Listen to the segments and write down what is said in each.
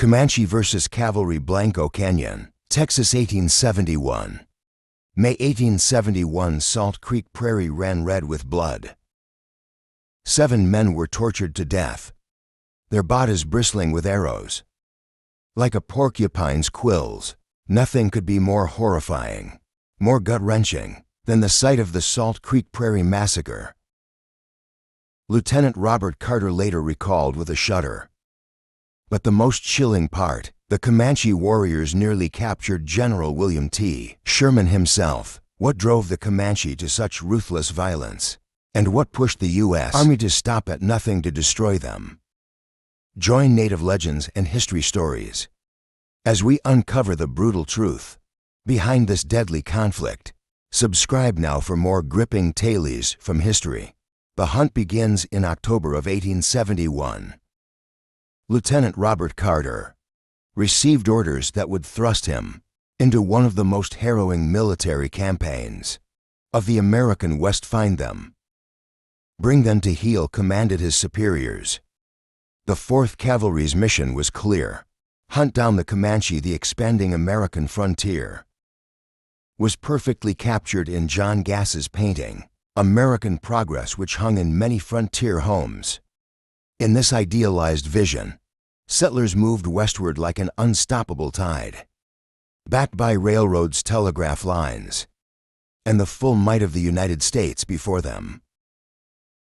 Comanche vs. Cavalry, Blanco Canyon, Texas, 1871. May 1871, Salt Creek Prairie ran red with blood. 7 men were tortured to death, their bodies bristling with arrows. Like a porcupine's quills, nothing could be more horrifying, more gut-wrenching, than the sight of the Salt Creek Prairie massacre. Lieutenant Robert Carter later recalled with a shudder. But the most chilling part, the Comanche warriors nearly captured General William T. Sherman himself. What drove the Comanche to such ruthless violence? And what pushed the U.S. Army to stop at nothing to destroy them? Join Native legends and history stories as we uncover the brutal truth behind this deadly conflict. Subscribe now for more gripping tales from history. The hunt begins in October of 1871. Lieutenant Robert Carter received orders that would thrust him into one of the most harrowing military campaigns of the American West. Find them, bring them to heel, commanded his superiors. The 4th Cavalry's mission was clear: hunt down the Comanche. The expanding American frontier was perfectly captured in John Gass's painting, American Progress, which hung in many frontier homes. In this idealized vision, settlers moved westward like an unstoppable tide, backed by railroads, telegraph lines, and the full might of the United States before them.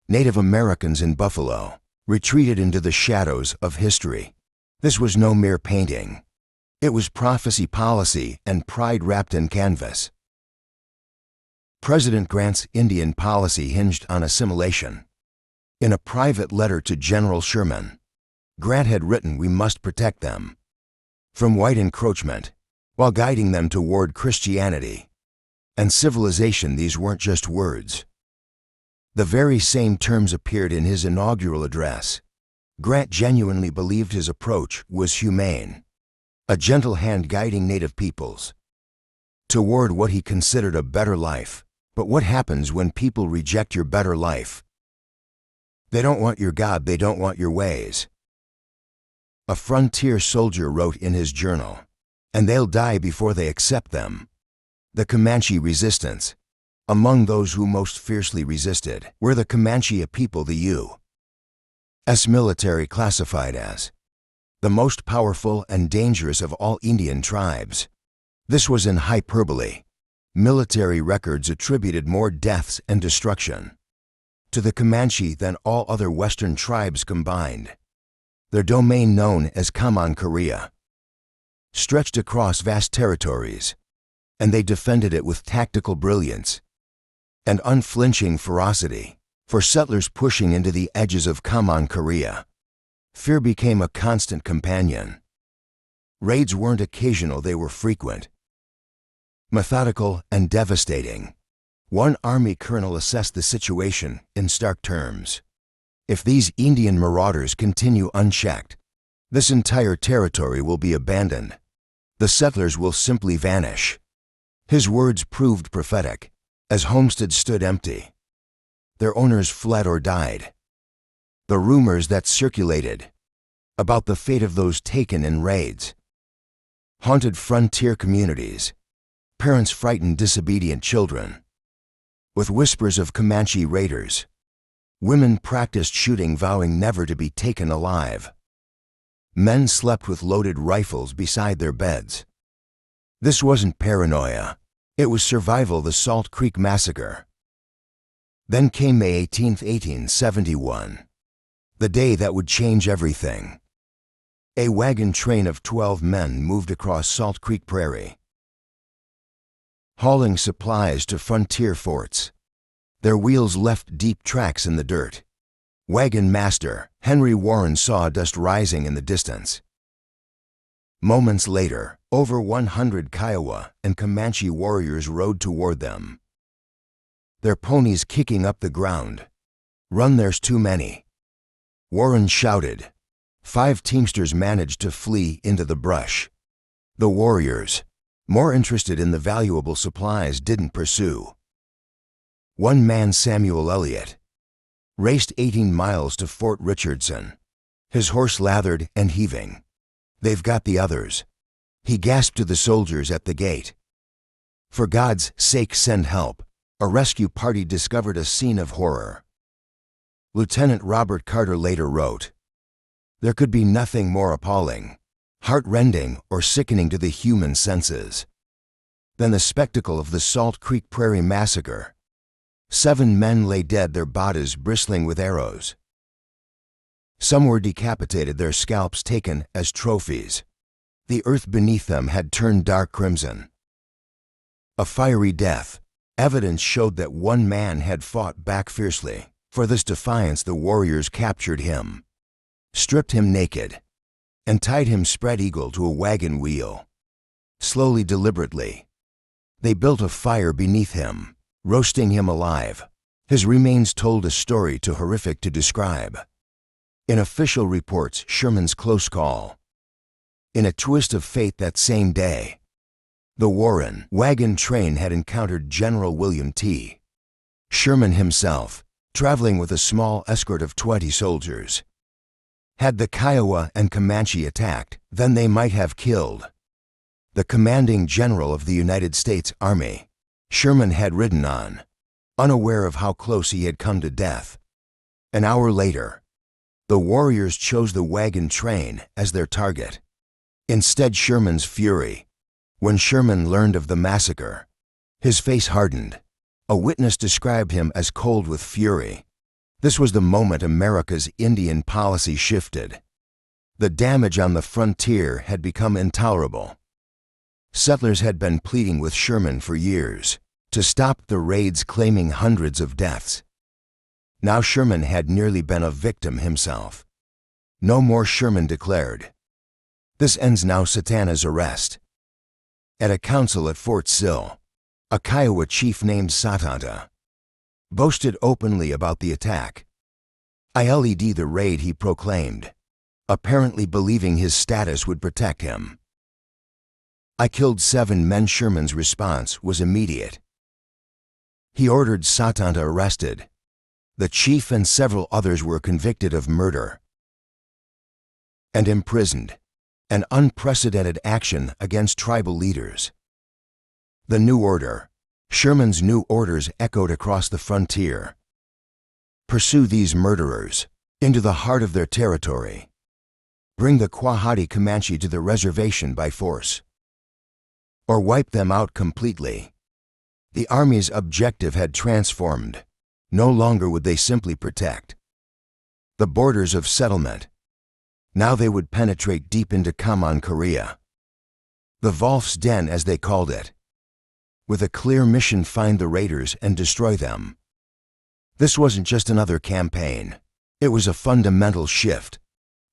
Native Americans in Buffalo retreated into the shadows of history. This was no mere painting. It was prophecy, policy, and pride wrapped in canvas. President Grant's Indian policy hinged on assimilation. In a private letter to General Sherman, Grant had written, "We must protect them from white encroachment while guiding them toward Christianity and civilization." These weren't just words. The very same terms appeared in his inaugural address. Grant genuinely believed his approach was humane, a gentle hand guiding Native peoples toward what he considered a better life. But what happens when people reject your better life? They don't want your God, they don't want your ways. A frontier soldier wrote in his journal, "And they'll die before they accept them." The Comanche resistance. Among those who most fiercely resisted were the Comanche, a people the U.S. military classified as the most powerful and dangerous of all Indian tribes. This was in hyperbole. Military records attributed more deaths and destruction to the Comanche than all other Western tribes combined. Their domain, known as Comanche, stretched across vast territories, and they defended it with tactical brilliance and unflinching ferocity. For settlers pushing into the edges of Comanche, fear became a constant companion. Raids weren't occasional, they were frequent, methodical, and devastating. One Army colonel assessed the situation in stark terms: if these Indian marauders continue unchecked, this entire territory will be abandoned. The settlers will simply vanish. His words proved prophetic. As homesteads stood empty, their owners fled or died. The rumors that circulated about the fate of those taken in raids haunted frontier communities. Parents frightened disobedient children with whispers of Comanche raiders. Women practiced shooting, vowing never to be taken alive. Men slept with loaded rifles beside their beds. This wasn't paranoia. It was survival. The Salt Creek Massacre. Then came May 18, 1871, the day that would change everything. A wagon train of 12 men moved across Salt Creek Prairie, hauling supplies to frontier forts. Their wheels left deep tracks in the dirt. Wagon master Henry Warren saw dust rising in the distance. Moments later, over 100 Kiowa and Comanche warriors rode toward them, their ponies kicking up the ground. "Run, there's too many," Warren shouted. 5 teamsters managed to flee into the brush. The warriors, more interested in the valuable supplies, didn't pursue. One man, Samuel Elliott, raced 18 miles to Fort Richardson, his horse lathered and heaving. "They've got the others," he gasped to the soldiers at the gate. "For God's sake, send help." A rescue party discovered a scene of horror. Lieutenant Robert Carter later wrote, "There could be nothing more appalling, heart-rending, or sickening to the human senses than the spectacle of the Salt Creek Prairie Massacre. 7 men lay dead, their bodies bristling with arrows. Some were decapitated, their scalps taken as trophies. The earth beneath them had turned dark crimson. A fiery death. Evidence showed that one man had fought back fiercely. For this defiance, the warriors captured him, stripped him naked, and tied him spread-eagle to a wagon wheel. Slowly, deliberately, they built a fire beneath him, roasting him alive. His remains told a story too horrific to describe. In official reports, Sherman's close call. In a twist of fate that same day, the Warren wagon train had encountered General William T. Sherman himself, traveling with a small escort of 20 soldiers. Had the Kiowa and Comanche attacked, then they might have killed the commanding general of the United States Army. Sherman had ridden on, unaware of how close he had come to death. An hour later, the warriors chose the wagon train as their target. Instead, Sherman's fury. When Sherman learned of the massacre, his face hardened. A witness described him as cold with fury. This was the moment America's Indian policy shifted. The damage on the frontier had become intolerable. Settlers had been pleading with Sherman for years to stop the raids, claiming hundreds of deaths. Now Sherman had nearly been a victim himself. "No more," Sherman declared. "This ends now." Satana's arrest. At a council at Fort Sill, a Kiowa chief named Satanta boasted openly about the attack. The raid, he proclaimed, apparently believing his status would protect him. "I killed 7 men." Sherman's response was immediate. He ordered Satanta arrested. The chief and several others were convicted of murder and imprisoned. An unprecedented action against tribal leaders. The new order. Sherman's new orders echoed across the frontier. Pursue these murderers into the heart of their territory. Bring the Quahati Comanche to the reservation by force, or wipe them out completely. The Army's objective had transformed. No longer would they simply protect the borders of settlement. Now they would penetrate deep into Comanche Korea, the Wolf's Den as they called it, with a clear mission: find the raiders and destroy them. This wasn't just another campaign. It was a fundamental shift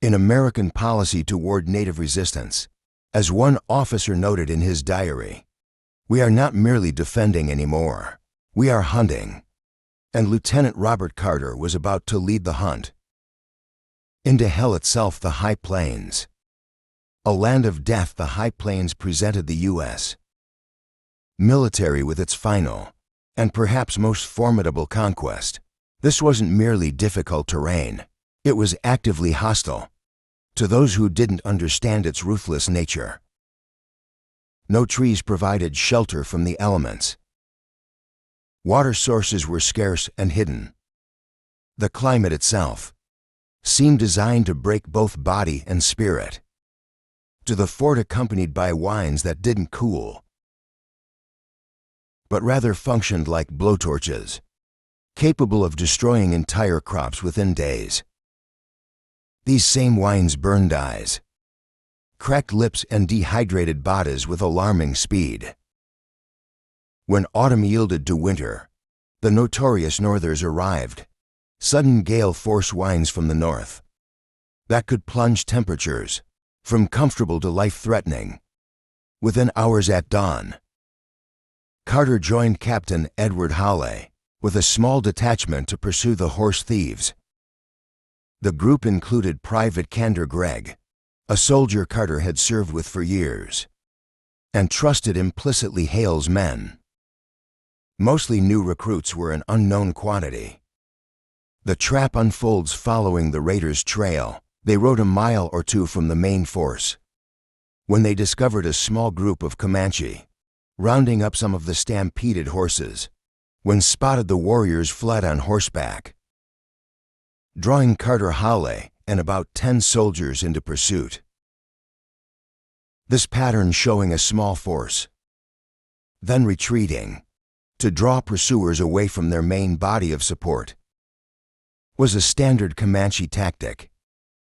in American policy toward Native resistance. As one officer noted in his diary, "We are not merely defending anymore. We are hunting." And Lieutenant Robert Carter was about to lead the hunt into hell itself, the High Plains. A land of death, the High Plains presented the U.S. military with its final, and perhaps most formidable conquest. This wasn't merely difficult terrain. It was actively hostile to those who didn't understand its ruthless nature. No trees provided shelter from the elements. Water sources were scarce and hidden. The climate itself seemed designed to break both body and spirit. To the fort, accompanied by wines that didn't cool, but rather functioned like blowtorches, capable of destroying entire crops within days. These same wines burned eyes, cracked lips, and dehydrated bodies with alarming speed. When autumn yielded to winter, the notorious northers arrived. Sudden gale force winds from the north that could plunge temperatures from comfortable to life-threatening within hours. At dawn, Carter joined Captain Edward Hawley with a small detachment to pursue the horse thieves. The group included Private Kander Gregg, a soldier Carter had served with for years and trusted implicitly. Hale's men, mostly new recruits, were an unknown quantity. The trap unfolds following the raiders' trail. They rode a mile or two from the main force, when they discovered a small group of Comanche, rounding up some of the stampeded horses. When spotted, the warriors fled on horseback, drawing Carter Hawley and about 10 soldiers into pursuit. This pattern showing a small force, then retreating to draw pursuers away from their main body of support, was a standard Comanche tactic.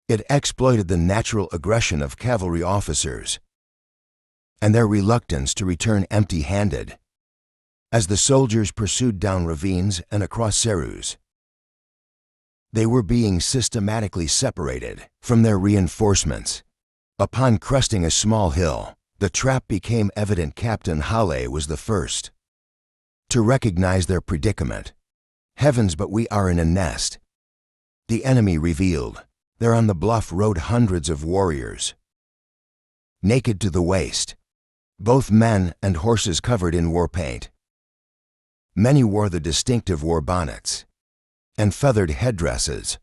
It exploited the natural aggression of cavalry officers and their reluctance to return empty-handed as the soldiers pursued down ravines and across serus. They were being systematically separated from their reinforcements. Upon cresting a small hill, the trap became evident. Captain Hawley was the first to recognize their predicament. Heavens, but we are in a nest, the enemy revealed. There on the bluff rode hundreds of warriors, naked to the waist, both men and horses covered in war paint. Many wore the distinctive war bonnets and feathered headdresses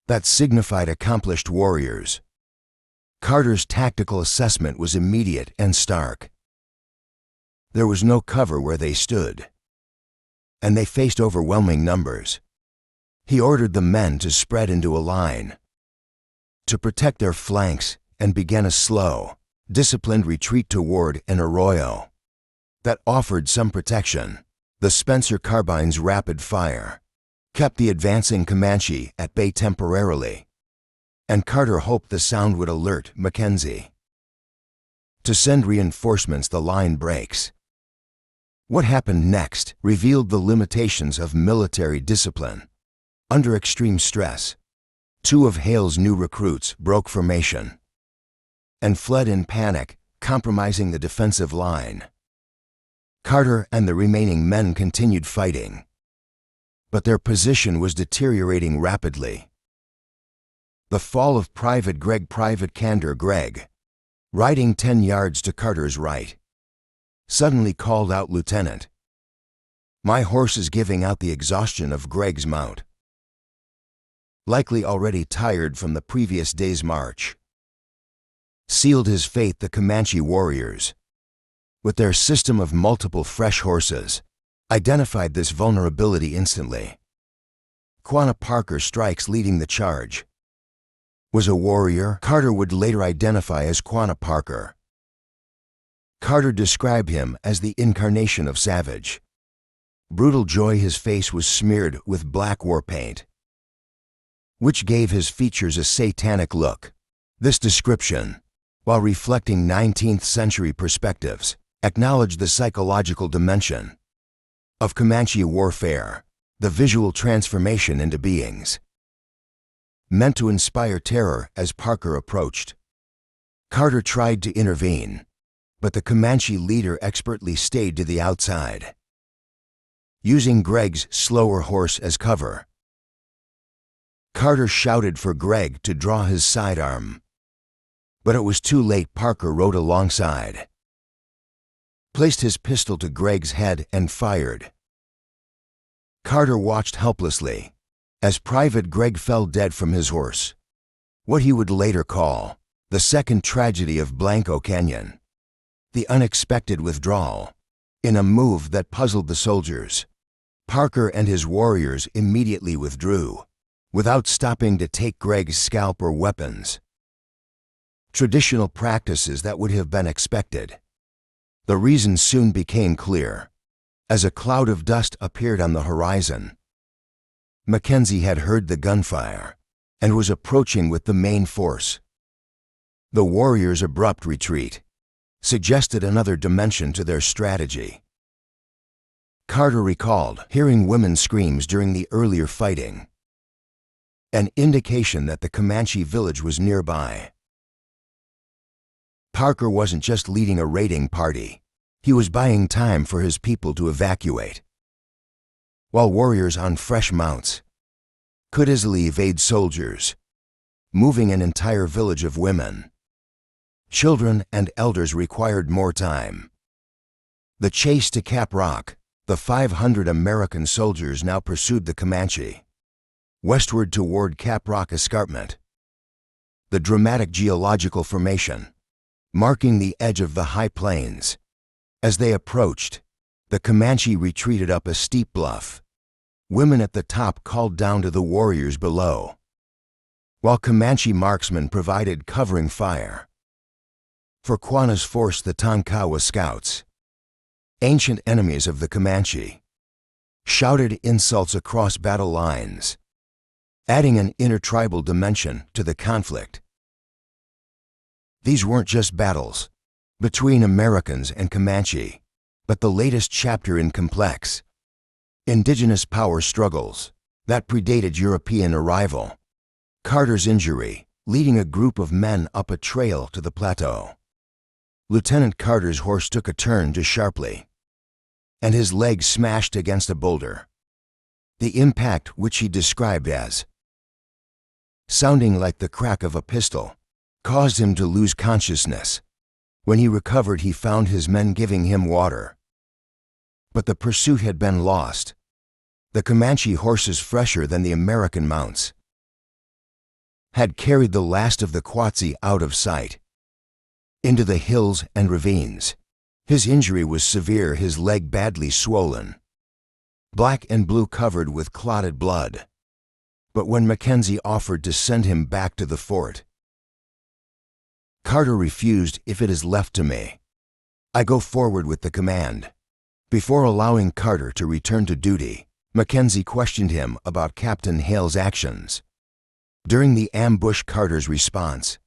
that signified accomplished warriors. Carter's tactical assessment was immediate and stark. There was no cover where they stood, and they faced overwhelming numbers. He ordered the men to spread into a line to protect their flanks and began a slow, disciplined retreat toward an arroyo that offered some protection. The Spencer carbine's rapid fire kept the advancing Comanche at bay temporarily, and Carter hoped the sound would alert Mackenzie to send reinforcements. The line breaks. What happened next revealed the limitations of military discipline. Under extreme stress, 2 of Hale's new recruits broke formation and fled in panic, compromising the defensive line. Carter and the remaining men continued fighting, but their position was deteriorating rapidly. The fall of Private Candor Gregg, riding 10 yards to Carter's right, suddenly called out, "Lieutenant, my horse is giving out." The exhaustion of Gregg's mount, likely already tired from the previous day's march, sealed his fate. The Comanche warriors, with their system of multiple fresh horses, identified this vulnerability instantly. Quanah Parker Strikes, leading the charge, was a warrior Carter would later identify as Quanah Parker. Carter described him as the incarnation of savage. Brutal joy. His face was smeared with black war paint, which gave his features a satanic look. This description, while reflecting 19th century perspectives, acknowledged the psychological dimension of Comanche warfare, the visual transformation into beings meant to inspire terror. As Parker approached, Carter tried to intervene, but the Comanche leader expertly stayed to the outside, using Gregg's slower horse as cover. Carter shouted for Gregg to draw his sidearm, but it was too late. Parker rode alongside, placed his pistol to Gregg's head, and fired. Carter watched helplessly as Private Gregg fell dead from his horse. What he would later call the second tragedy of Blanco Canyon, the unexpected withdrawal, in a move that puzzled the soldiers. Parker and his warriors immediately withdrew, without stopping to take Gregg's scalp or weapons. Traditional practices that would have been expected. The reason soon became clear as a cloud of dust appeared on the horizon. Mackenzie had heard the gunfire and was approaching with the main force. The warriors' abrupt retreat suggested another dimension to their strategy. Carter recalled hearing women's screams during the earlier fighting, an indication that the Comanche village was nearby. Parker wasn't just leading a raiding party, he was buying time for his people to evacuate. While warriors on fresh mounts could easily evade soldiers, moving an entire village of women, children, and elders required more time. The chase to Cap Rock. The 500 American soldiers now pursued the Comanche westward toward Cap Rock Escarpment, the dramatic geological formation marking the edge of the high plains. As they approached, the Comanche retreated up a steep bluff. Women at the top called down to the warriors below, while Comanche marksmen provided covering fire. For Quanah's force, the Tonkawa scouts, ancient enemies of the Comanche, shouted insults across battle lines, adding an intertribal dimension to the conflict. These weren't just battles between Americans and Comanche, but the latest chapter in complex, indigenous power struggles that predated European arrival. Carter's injury, leading a group of men up a trail to the plateau. Lieutenant Carter's horse took a turn too sharply, and his leg smashed against a boulder. The impact, which he described as sounding like the crack of a pistol, caused him to lose consciousness. When he recovered, he found his men giving him water. But the pursuit had been lost. The Comanche horses, fresher than the American mounts, had carried the last of the Quatsi out of sight, into the hills and ravines. His injury was severe, his leg badly swollen, black and blue covered with clotted blood. But when Mackenzie offered to send him back to the fort, Carter refused. "If it is left to me, I go forward with the command." Before allowing Carter to return to duty, Mackenzie questioned him about Captain Hale's actions during the ambush. Carter's response,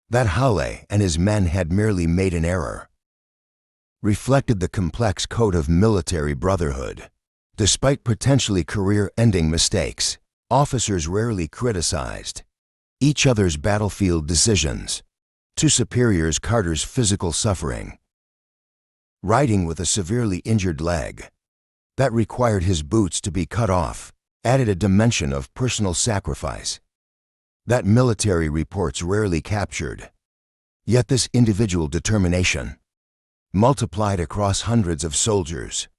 that Hale and his men had merely made an error, reflected the complex code of military brotherhood. Despite potentially career-ending mistakes, officers rarely criticized each other's battlefield decisions. To superiors, Carter's physical suffering, riding with a severely injured leg that required his boots to be cut off, added a dimension of personal sacrifice that military reports rarely captured. Yet this individual determination, multiplied across hundreds of soldiers,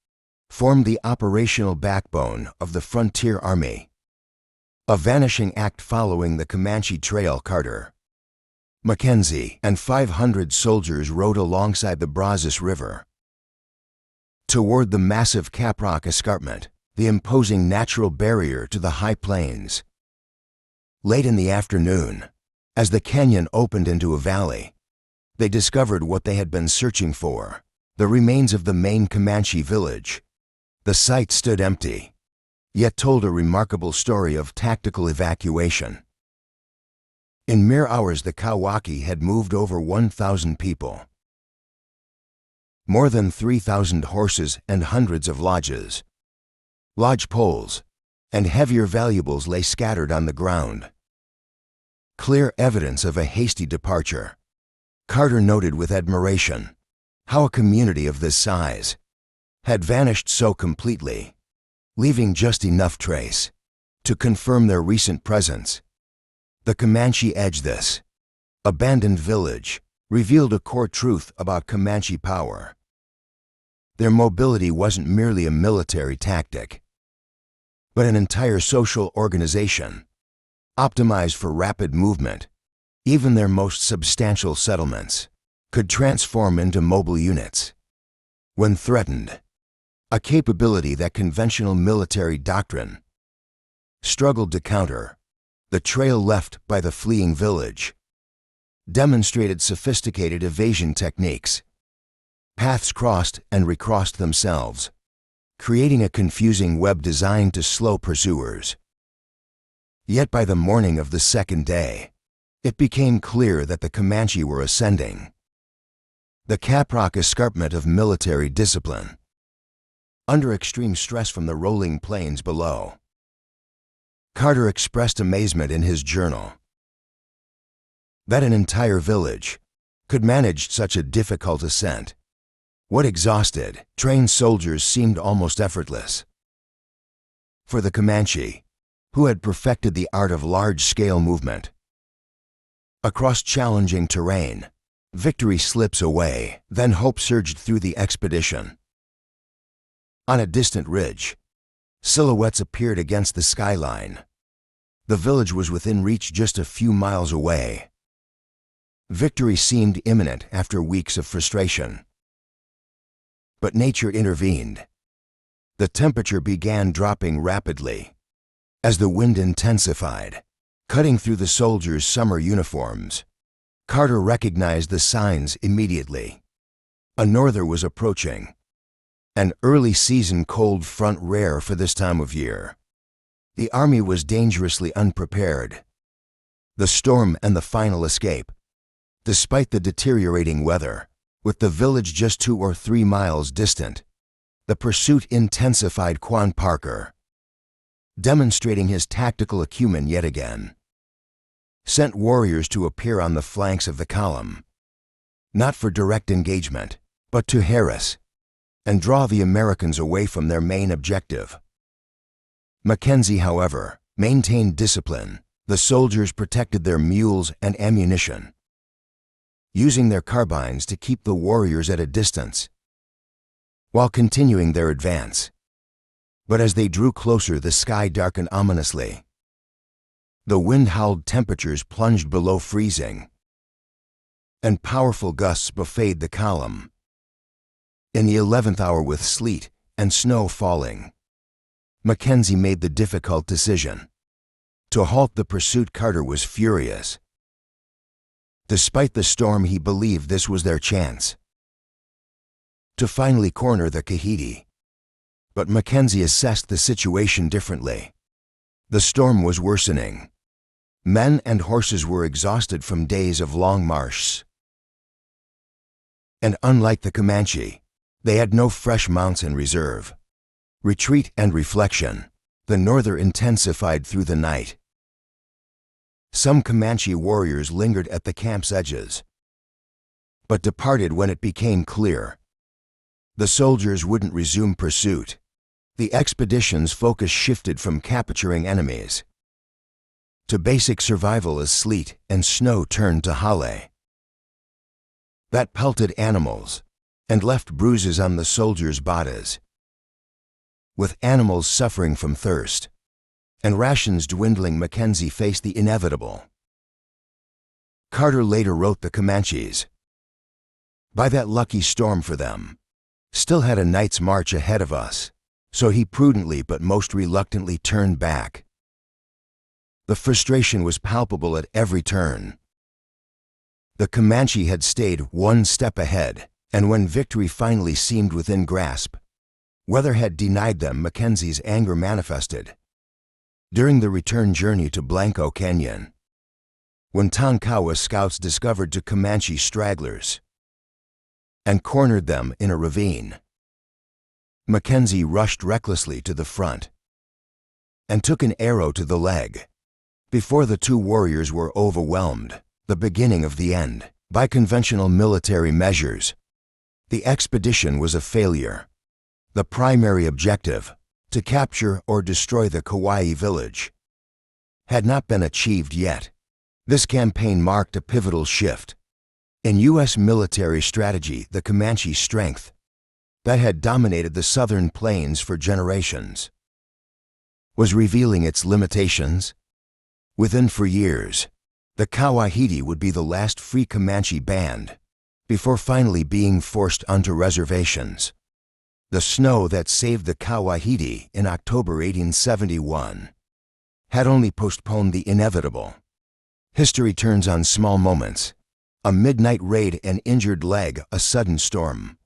formed the operational backbone of the Frontier Army. A vanishing act following the Comanche Trail. Carter, Mackenzie, and 500 soldiers rode alongside the Brazos River toward the massive Caprock Escarpment, the imposing natural barrier to the high plains. Late in the afternoon, as the canyon opened into a valley, they discovered what they had been searching for: the remains of the main Comanche village. The site stood empty, yet told a remarkable story of tactical evacuation. In mere hours, the Kawaki had moved over 1,000 people, more than 3,000 horses, and hundreds of lodges. Lodge poles and heavier valuables lay scattered on the ground, clear evidence of a hasty departure. Carter noted with admiration how a community of this size had vanished so completely, leaving just enough trace to confirm their recent presence. The Comanche edge. This abandoned village revealed a core truth about Comanche power. Their mobility wasn't merely a military tactic, but an entire social organization, optimized for rapid movement. Even their most substantial settlements could transform into mobile units when threatened, a capability that conventional military doctrine struggled to counter. The trail left by the fleeing village demonstrated sophisticated evasion techniques. Paths crossed and recrossed themselves, creating a confusing web designed to slow pursuers. Yet by the morning of the second day, it became clear that the Comanche were ascending the Caprock Escarpment of military discipline, under extreme stress from the rolling plains below. Carter expressed amazement in his journal that an entire village could manage such a difficult ascent. What exhausted, trained soldiers seemed almost effortless. For the Comanche, who had perfected the art of large-scale movement across challenging terrain, victory slips away. Then hope surged through the expedition. On a distant ridge, silhouettes appeared against the skyline. The village was within reach, just a few miles away. Victory seemed imminent after weeks of frustration. But nature intervened. The temperature began dropping rapidly as the wind intensified, cutting through the soldiers' summer uniforms. Carter recognized the signs immediately. A norther was approaching, an early-season cold front rare for this time of year. The army was dangerously unprepared. The storm and the final escape. Despite the deteriorating weather, with the village just 2 or 3 miles distant, the pursuit intensified. Quan Parker, demonstrating his tactical acumen yet again, sent warriors to appear on the flanks of the column, not for direct engagement, but to harass and draw the Americans away from their main objective. Mackenzie, however, maintained discipline. The soldiers protected their mules and ammunition, using their carbines to keep the warriors at a distance, while continuing their advance. But as they drew closer, the sky darkened ominously. The wind-howled temperatures plunged below freezing, and powerful gusts buffeted the column. In the 11th hour, with sleet and snow falling, Mackenzie made the difficult decision to halt the pursuit. Carter was furious. Despite the storm, he believed this was their chance to finally corner the Kahiti. But Mackenzie assessed the situation differently. The storm was worsening. Men and horses were exhausted from days of long marches. And unlike the Comanche, they had no fresh mounts in reserve. Retreat and reflection. The norther intensified through the night. Some Comanche warriors lingered at the camp's edges, but departed when it became clear the soldiers wouldn't resume pursuit. The expedition's focus shifted from capturing enemies to basic survival as sleet and snow turned to hale that pelted animals and left bruises on the soldiers' bodies. With animals suffering from thirst and rations dwindling, Mackenzie faced the inevitable. Carter later wrote, "The Comanches, by that lucky storm for them, still had a night's march ahead of us, so he prudently but most reluctantly turned back." The frustration was palpable at every turn. The Comanche had stayed one step ahead, and when victory finally seemed within grasp, weather had denied them. Mackenzie's anger manifested during the return journey to Blanco Canyon, when Tonkawa scouts discovered 2 Comanche stragglers and cornered them in a ravine. Mackenzie rushed recklessly to the front and took an arrow to the leg. Before the 2 warriors were overwhelmed, the beginning of the end. By conventional military measures, the expedition was a failure. The primary objective, to capture or destroy the Kauai village, had not been achieved yet. This campaign marked a pivotal shift in U.S. military strategy. The Comanche strength that had dominated the southern plains for generations was revealing its limitations. Within 4 years, the Kawahiti would be the last free Comanche band, before finally being forced onto reservations. The snow that saved the Kawahiti in October 1871 had only postponed the inevitable. History turns on small moments: a midnight raid, an injured leg, a sudden storm.